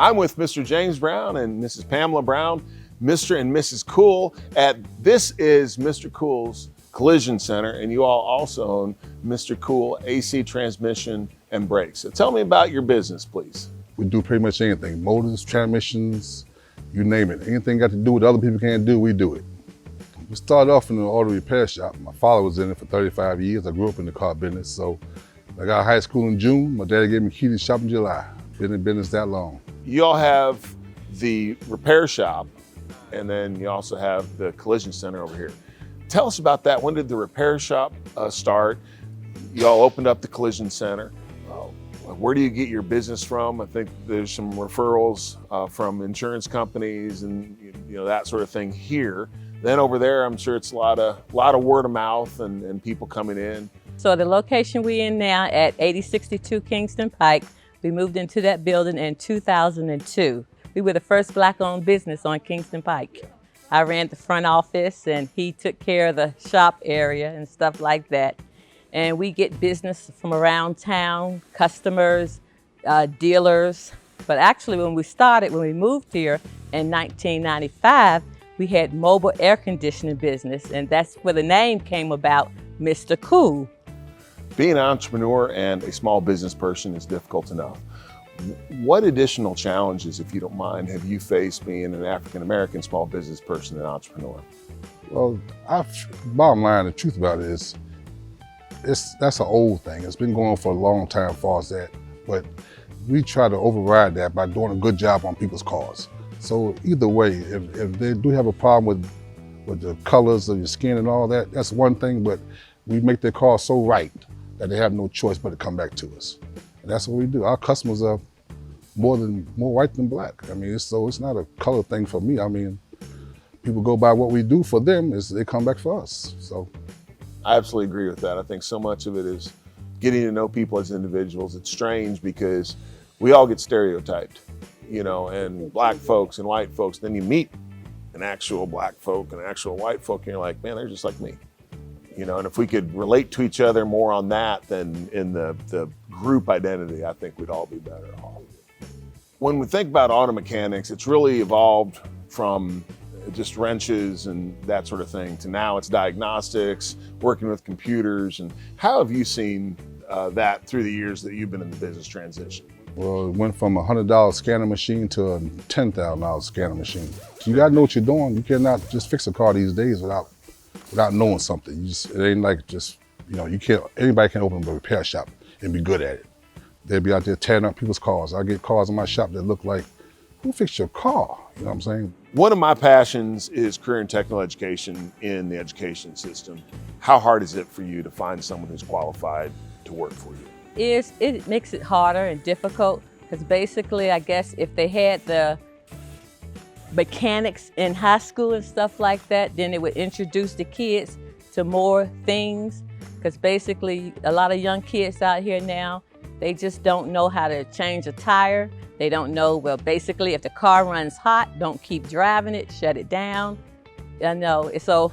I'm with Mr. James Brown and Mrs. Pamela Brown, Mr. and Mrs. Cool this is Mr. Cool's Collision Center, and you all also own Mr. Cool AC Transmission and Brakes. So tell me about your business, please. We do pretty much anything, motors, transmissions, you name it. Anything got to do with other people can't do, we do it. We started off in an auto repair shop. My father was in it for 35 years. I grew up in the car business, so I got out of high school in June. My daddy gave me key to the shop in July. Been in business that long. You all have the repair shop, and then you also have the collision center over here. Tell us about that. When did the repair shop start? You all opened up the collision center. Where do you get your business from? I think there's some referrals from insurance companies and that sort of thing here. Then over there, I'm sure it's a lot of word of mouth and people coming in. So the location we're in now at 8062 Kingston Pike, we moved into that building in 2002. We were the first Black-owned business on Kingston Pike. I ran the front office and he took care of the shop area and stuff like that. And we get business from around town, customers, dealers. But actually when we moved here in 1995, we had mobile air conditioning business, and that's where the name came about, Mr. Cool. Being an entrepreneur and a small business person is difficult enough. What additional challenges, if you don't mind, have you faced being an African-American small business person and entrepreneur? Well, bottom line, the truth about it is, that's an old thing. It's been going on for a long time as far as that, but we try to override that by doing a good job on people's cars. So either way, if they do have a problem with the colors of your skin and all that, that's one thing, but we make their car so right that they have no choice but to come back to us. And that's what we do. Our customers are more white than black. I mean, so it's not a color thing for me. I mean, people go by what we do for them is they come back for us, so. I absolutely agree with that. I think so much of it is getting to know people as individuals. It's strange because we all get stereotyped, and black folks and white folks. Then you meet an actual black folk and an actual white folk, and you're like, man, they're just like me. And if we could relate to each other more on that than in the group identity, I think we'd all be better off. When we think about auto mechanics, it's really evolved from just wrenches and that sort of thing to now it's diagnostics, working with computers. And how have you seen that through the years that you've been in the business transition? Well, it went from a $100 scanner machine to a $10,000 scanner machine. So you gotta know what you're doing. You cannot just fix a car these days without knowing something. It ain't like anybody can open a repair shop and be good at it. They'll be out there tearing up people's cars. I get cars in my shop that look like, who fixed your car? You know what I'm saying? One of my passions is career and technical education in the education system. How hard is it for you to find someone who's qualified to work for you? It makes it harder and difficult because basically, I guess if they had the mechanics in high school and stuff like that, then it would introduce the kids to more things, because basically a lot of young kids out here now, they just don't know how to change a tire. They don't know, well, basically if the car runs hot, don't keep driving it, shut it down. So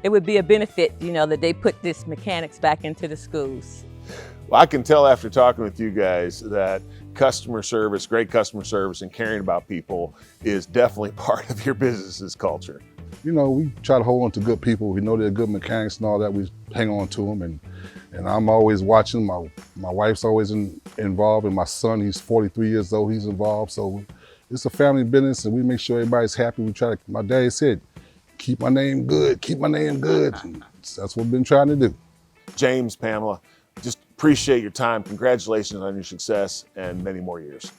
it would be a benefit, that they put this mechanics back into the schools. Well, I can tell after talking with you guys that customer service, great customer service and caring about people is definitely part of your business's culture. We try to hold on to good people. We know they're good mechanics and all that. We hang on to them, and I'm always watching. My wife's always involved, and my son, he's 43 years old, he's involved. So it's a family business, and we make sure everybody's happy. My daddy said, keep my name good, keep my name good. And that's what we've been trying to do. James, Pamela, just appreciate your time. Congratulations on your success and many more years.